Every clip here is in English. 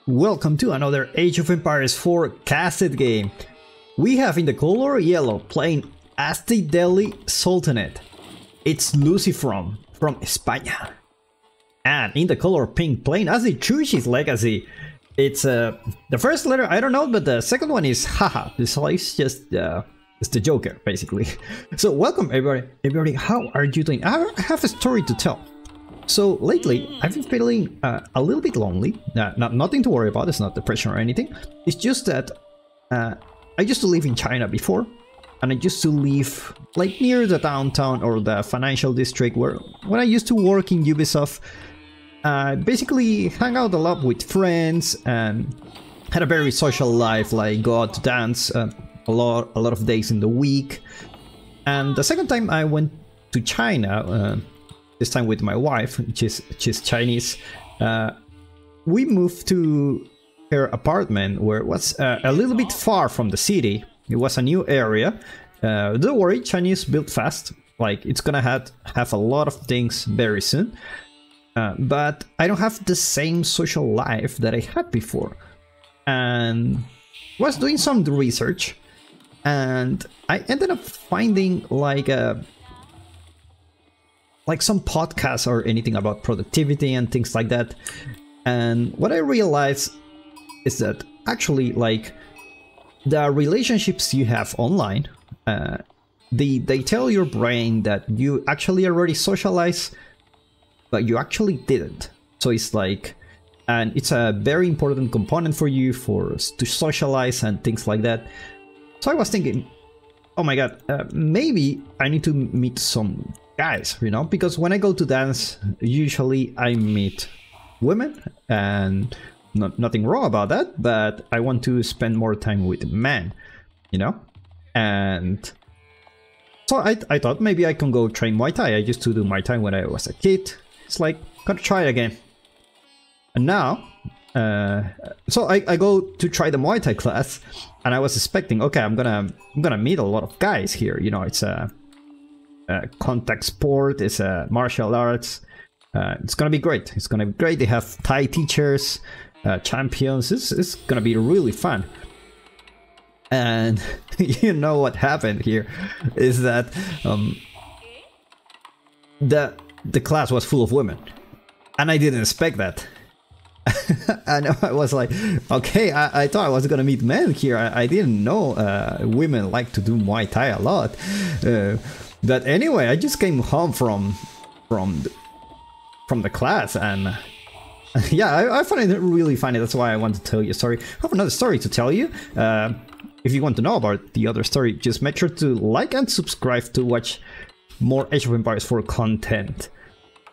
Welcome to another Age of Empires 4 cassette game. We have in the color yellow playing as the Delhi Sultanate. It's Lucy from España. And in the color pink playing as the Chushi's Legacy. It's the first letter I don't know, but the second one is haha. This is just it's the Joker basically. So welcome everybody. How are you doing? I have a story to tell. So lately, I've been feeling a little bit lonely. Nothing to worry about, it's not depression or anything. It's just that I used to live in China before, and I used to live like near the downtown or the financial district where when I used to work in Ubisoft, basically hang out a lot with friends and had a very social life, like go out to dance a lot of days in the week. And the second time I went to China, this time with my wife, she's Chinese, we moved to her apartment where it was a little bit far from the city. It was a new area. Don't worry, Chinese built fast. Like, it's gonna have a lot of things very soon. But I don't have the same social life that I had before. And was doing some research, and I ended up finding like some podcasts or anything about productivity and things like that. And what I realized is that actually, like, the relationships you have online, they tell your brain that you actually already socialize, but you actually didn't. So it's like, and it's a very important component for you to socialize and things like that. So I was thinking, oh my god, maybe I need to meet some guys, you know, because when I go to dance, usually I meet women, and nothing wrong about that, but I want to spend more time with men, you know. And so I thought maybe I can go train Muay Thai. I used to do Muay Thai when I was a kid. It's like, gotta try it again. And now, so I go to try the Muay Thai class, and I was expecting, okay, I'm gonna meet a lot of guys here, you know. It's a contact sport, it's a martial arts. It's gonna be great. It's gonna be great. They have Thai teachers, champions. It's gonna be really fun. And you know what happened here is that the class was full of women, and I didn't expect that. And I was like, okay, I thought I was gonna meet men here. I didn't know women like to do Muay Thai a lot. But anyway, I just came home from the class, and yeah, I find it really funny. That's why I want to tell you a story. I have another story to tell you. If you want to know about the other story, just make sure to like and subscribe to watch more Age of Empires 4 content.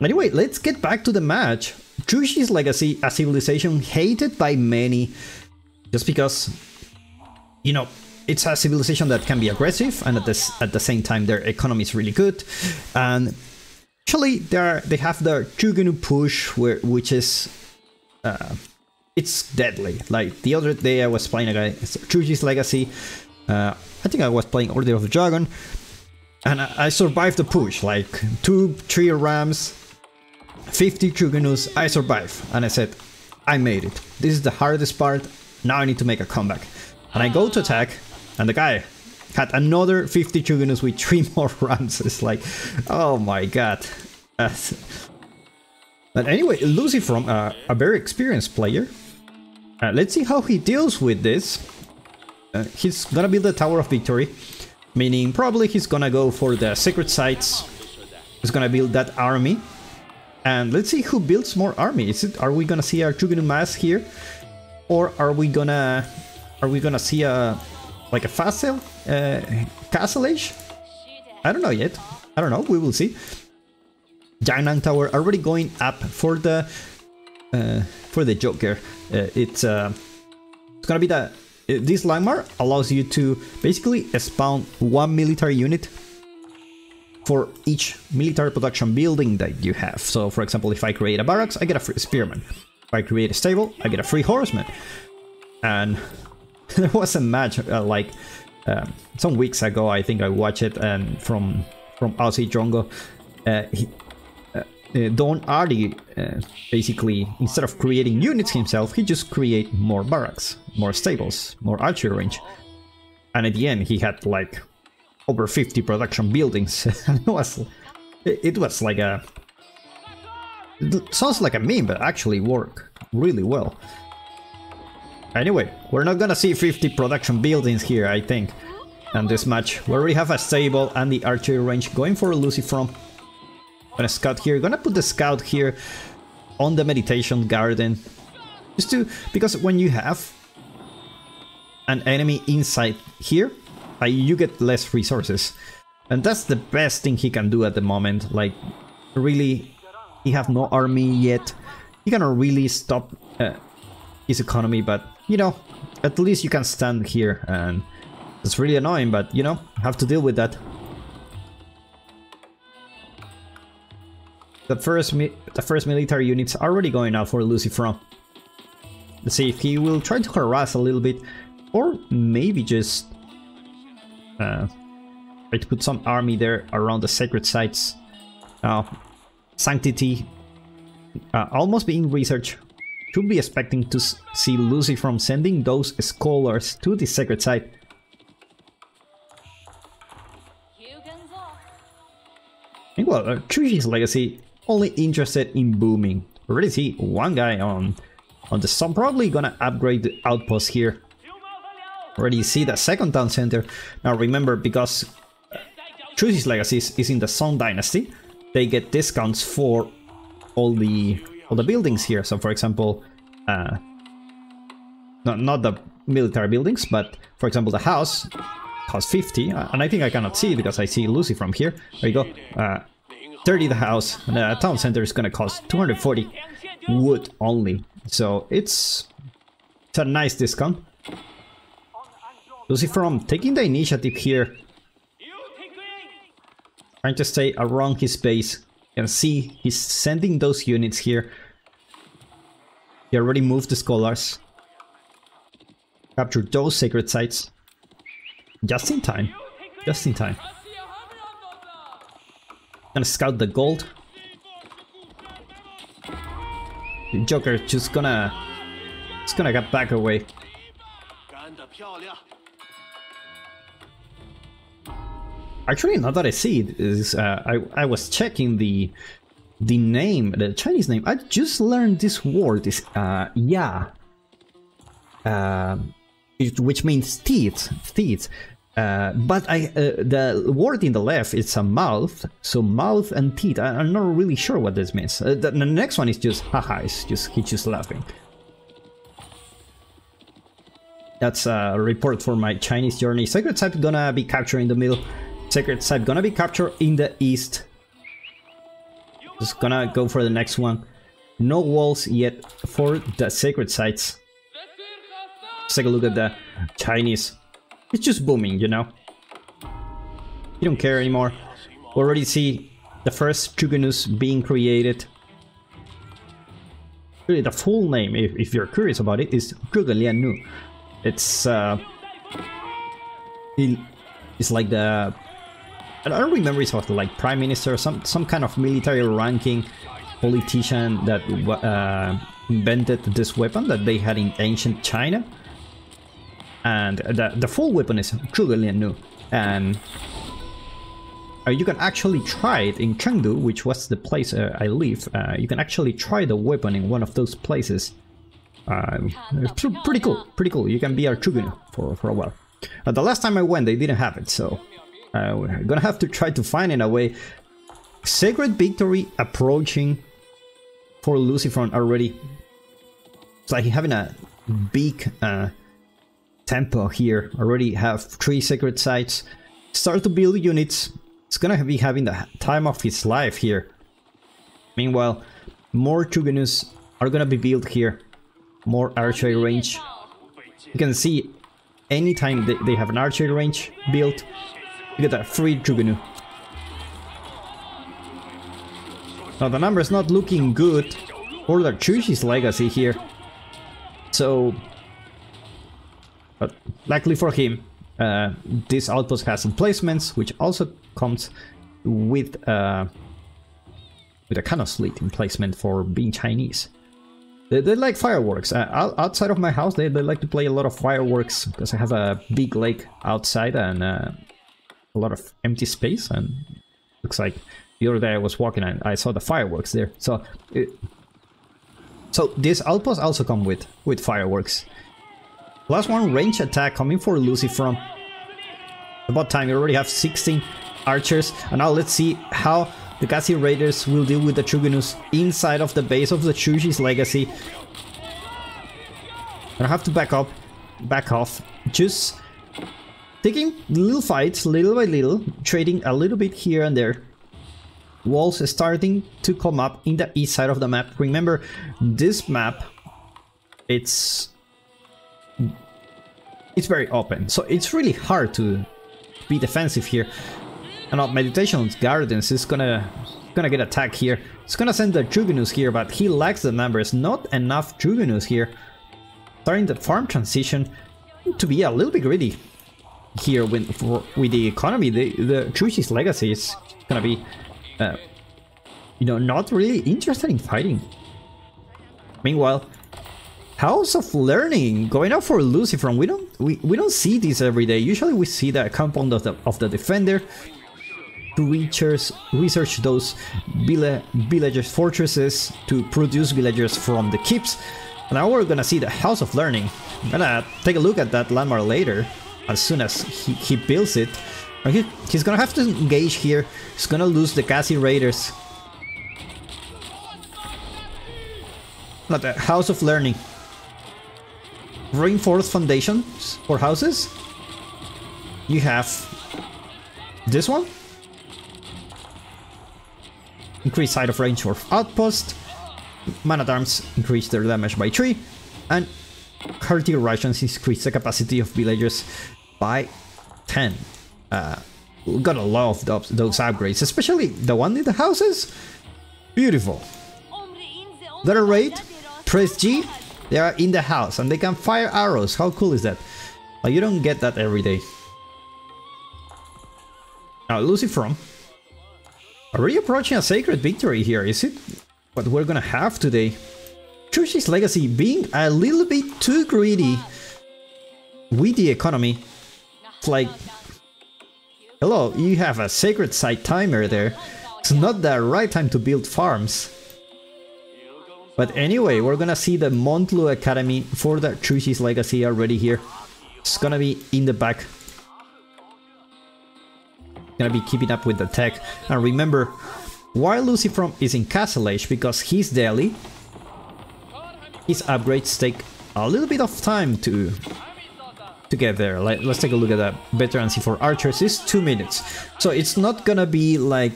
Anyway, let's get back to the match. Chushi's Legacy, a civilization hated by many, just because, you know, it's a civilization that can be aggressive, and at the same time their economy is really good. And actually they have their Chugunu push, which is it's deadly. Like the other day I was playing against Chushi's Legacy. I think I was playing Order of the Dragon, and I survived the push, like 2-3 rams, 50 Chugunus. I survived, and I said, I made it. This is the hardest part. Now I need to make a comeback. And I go to attack, and the guy had another 50 Chugunus with 3 more rams. It's like, oh my god. But anyway, Lucy from a very experienced player. Let's see how he deals with this. He's gonna build the Tower of Victory, meaning probably he's gonna go for the secret sites. He's gonna build that army. And let's see who builds more army. Are we gonna see our Chugunu mass here? Or are we gonna see a castle age? I don't know yet. I don't know. We will see. Jiangnan Tower already going up for the Joker. It's gonna be this landmark allows you to basically spawn 1 military unit for each military production building that you have. So, for example, if I create a barracks, I get a free spearman. If I create a stable, I get a free horseman. And there was a match some weeks ago. I think I watched it, and from Aussie Drongo, Don Artie, basically, instead of creating units himself, he just create more barracks, more stables, more archery range. And at the end, he had like over 50 production buildings. it was like a... It sounds like a meme, but actually worked really well. Anyway, we're not gonna see 50 production buildings here, I think. And this match, we already have a stable and the archery range going for Lucifrom. Gonna scout here, gonna put the scout here on the meditation garden. Just to, because when you have an enemy inside here, you get less resources. And that's the best thing he can do at the moment. Like, really, he have no army yet. He cannot really stop his economy, but, you know, at least you can stand here, and it's really annoying, but, you know, have to deal with that. The first military units are already going out for Lucifrom. Let's see if he will try to harass a little bit, or maybe just try to put some army there around the sacred sites. Sanctity almost being researched. Should be expecting to see Lucifrom sending those scholars to the sacred site. Well, Chushi's legacy only interested in booming. Already see one guy on the sun, probably gonna upgrade the outpost here. Already see the second town center. Now remember, because Chushi's legacy is in the Song Dynasty, they get discounts for all the buildings here. So for example, not the military buildings, but for example the house costs 50, and I think I cannot see it because I see Lucifrom here. There you go. 30 the house, and the town center is gonna cost 240 wood only. So it's a nice discount. Lucifrom taking the initiative here, trying to stay around his base. You can see he's sending those units here. He already moved the scholars. Capture those sacred sites. Just in time. Just in time. Gonna scout the gold. The Joker just gonna get back away. Actually, now that I see it, is I was checking the name, the Chinese name. I just learned this word is ya, which means teeth. But the word in the left, it's a mouth, so mouth and teeth. I'm not really sure what this means. The next one is just haha, he's just laughing. That's a report for my Chinese journey. Sacred site gonna be captured in the middle. Sacred site gonna be captured in the east. Just gonna go for the next one. No walls yet for the sacred sites. Let's take a look at the Chinese. It's just booming, you know. You don't care anymore. We already see the first Chugunus being created. Really, the full name, if you're curious about it, is Zhuge. It's it's like the, I don't remember, it's what, like prime minister, some kind of military ranking politician that invented this weapon that they had in ancient China. And the full weapon is Zhuge, and you can actually try it in Chengdu, which was the place I live. You can actually try the weapon in one of those places. It's pretty cool. You can be a Zhuge for a while. The last time I went, they didn't have it, so we're gonna have to try to find it a way. Sacred victory approaching for Lucifrom already. It's like having a big tempo here. Already have 3 sacred sites. Start to build units. It's gonna be having the time of his life here. Meanwhile, more Chugunus are gonna be built here. More archery range. You can see anytime they have an archery range built, you get a free Chugunu. Now the number is not looking good for the Chushi's legacy here. So, but luckily for him, this outpost has emplacements, which also comes with with a cannon slit emplacement for being Chinese. They like fireworks. Outside of my house, they like to play a lot of fireworks because I have a big lake outside and a lot of empty space. And looks like the other day I was walking and I saw the fireworks there. So, this outpost also come with fireworks. Last one, range attack coming for Lucy from. About time. We already have 16 archers, and now let's see how the Gazi Raiders will deal with the Chugunus inside of the base of the Chushi's Legacy. I have to back off, just taking little fights, little by little, trading a little bit here and there. Walls starting to come up in the east side of the map. Remember, this map, it's very open, so it's really hard to be defensive here. And Meditation's Gardens is gonna get attacked here. It's gonna send the Chugunus here, but he lacks the numbers. Not enough Chugunus here. Starting the farm transition to be a little bit greedy here with the economy. The Chushi's Legacy is gonna be, you know, not really interested in fighting. Meanwhile, House of Learning going out for Lucifer. We don't see this every day. Usually we see the compound of the defender to research those villagers' fortresses to produce villagers from the keeps. Now we're gonna see the House of Learning. I'm gonna take a look at that landmark later as soon as he builds it. He's gonna have to engage here. He's gonna lose the Gazi Raiders. Not the House of Learning. Reinforced foundations for houses. You have this one. Increase side of range for outpost. Man-at-arms increase their damage by 3. And Courtier rations increase the capacity of villagers by 10. We got a lot of those upgrades, especially the one in the houses. Beautiful. Their raid, press G, they are in the house and they can fire arrows. How cool is that? You don't get that every day. Now Lucifer, already approaching a sacred victory here, is it? What we're gonna have today. Chushi's Legacy being a little bit too greedy with the economy. It's like, hello, you have a sacred site timer there. It's not the right time to build farms. But anyway, we're gonna see the Montlu Academy for the Chushi's Legacy already here. It's gonna be in the back. Gonna be keeping up with the tech. And remember, while Lucifer is in Castle Age, because he's Delhi, his upgrades take a little bit of time to get there. Let's take a look at that. Veterancy for archers is 2 minutes. So it's not gonna be like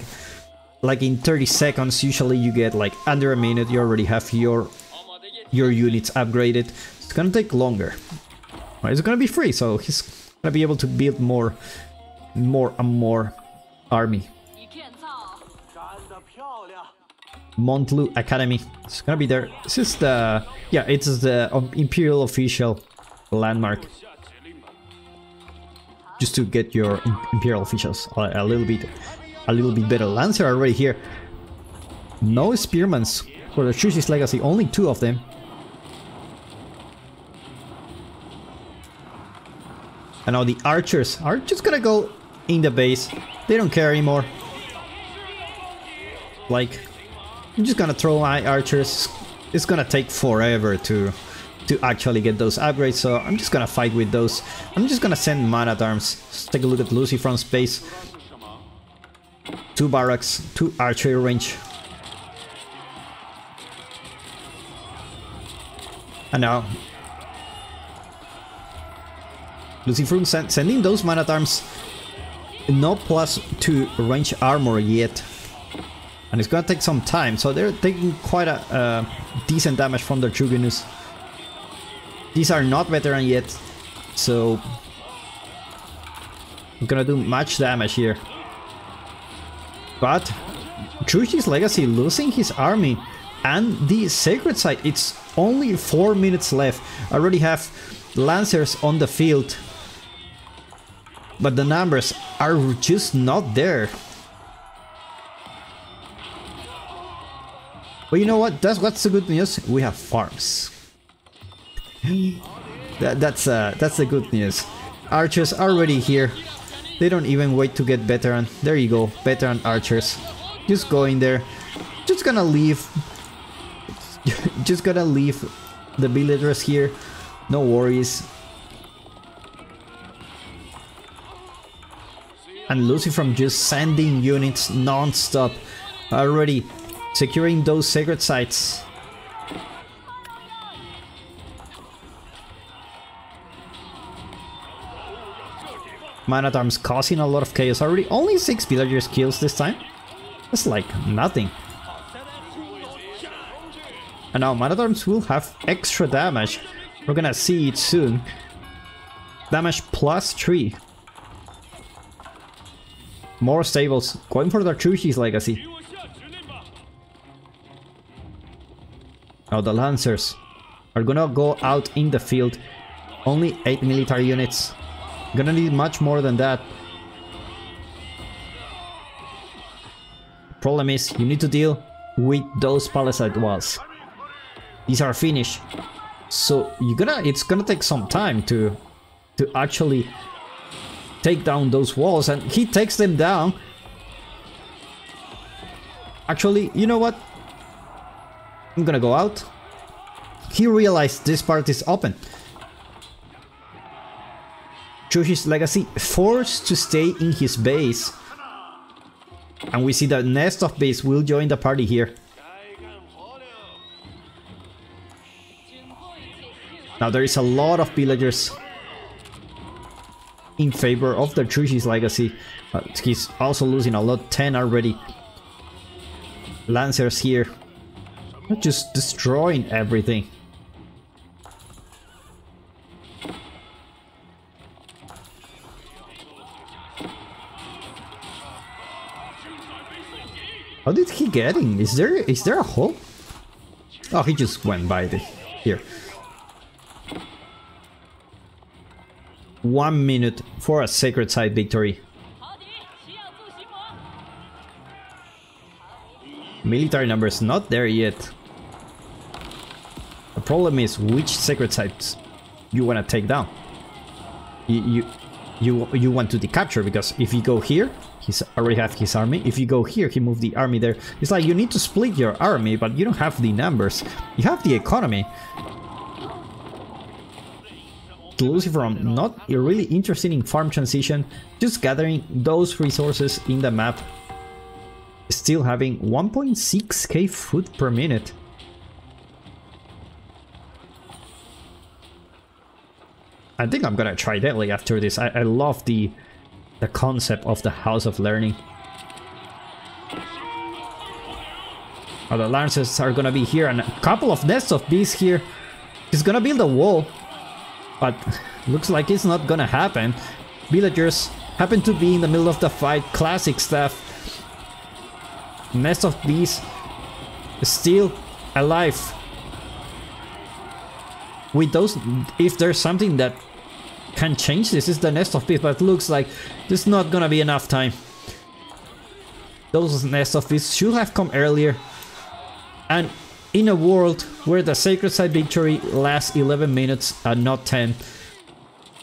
in 30 seconds. Usually you get like under a minute, you already have your units upgraded. It's gonna take longer. It's gonna be free, so he's gonna be able to build more and more army. Montlu Academy. It's gonna be there. This is the, yeah, it's the Imperial official landmark. Just to get your Imperial officials a little bit better. Lancer already here. No spearmans for the Chushi's Legacy. Only 2 of them. And now the archers are just gonna go in the base. They don't care anymore. Like, I'm just gonna throw my archers. It's gonna take forever to actually get those upgrades, so I'm just gonna fight with those. I'm just gonna send man-at-arms. Let's take a look at Lucy from space. 2 barracks, 2 archery range. And now Lucy from sending those man-at-arms. No +2 range armor yet. And it's gonna take some time, so they're taking quite a decent damage from their Chugunus. These are not veteran yet, so I'm gonna do much damage here. But Chushi's Legacy losing his army and the sacred site. It's only 4 minutes left. I already have Lancers on the field, but the numbers are just not there. But you know what? What's the good news? We have farms. That's the good news. Archers are already here. They don't even wait to get veteran. There you go, veteran archers. Just go in there. Just gonna leave. Just gonna leave the villagers here. No worries. And Lucy from just sending units non-stop. Already securing those sacred sites. Man-at-Arms causing a lot of chaos already. Only 6 villagers kills this time. That's like nothing. And now Man-at-Arms will have extra damage. We're gonna see it soon. Damage +3. More stables. Going for the Chushi's legacy. Now the Lancers are gonna go out in the field. Only 8 military units. Gonna need much more than that. Problem is, you need to deal with those palisade walls. These are finished. So it's gonna take some time to actually take down those walls, and he takes them down. Actually, you know what? I'm gonna go out. He realized this part is open. Chushi's legacy forced to stay in his base. And we see that Nest of Beasts will join the party here. Now there is a lot of villagers in favor of the Chushi's legacy. He's also losing a lot, 10 already. Lancers here. Just destroying everything. How did he get in? Is there a hole? Oh, he just went by here. 1 minute for a sacred site victory. Military numbers not there yet. The problem is which sacred sites you want to take down. You want to decapture, because if you go here, he already have his army. If you go here, he moved the army there. It's like you need to split your army, but you don't have the numbers. You have the economy. Lucifer, not really interested in farm transition, just gathering those resources in the map. Still having 1.6k food per minute. I think I'm gonna try Delhi after this. I love the concept of the House of Learning. Oh, the Lancers are gonna be here, and a couple of Nests of Beasts here. He's gonna build a wall, but looks like it's not gonna happen. Villagers happen to be in the middle of the fight. Classic stuff. Nest of Beasts still alive. With those, if there's something that can change this, is the Nest of Beasts, but it looks like there's not gonna be enough time. Those Nest of Beasts should have come earlier. And in a world where the Sacred Site victory lasts 11 minutes and not 10,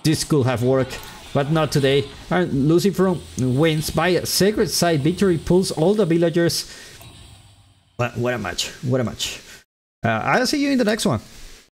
this could have worked, but not today. And Lucifer wins by a Sacred Site victory, pulls all the villagers. What a match, what a match. I'll see you in the next one.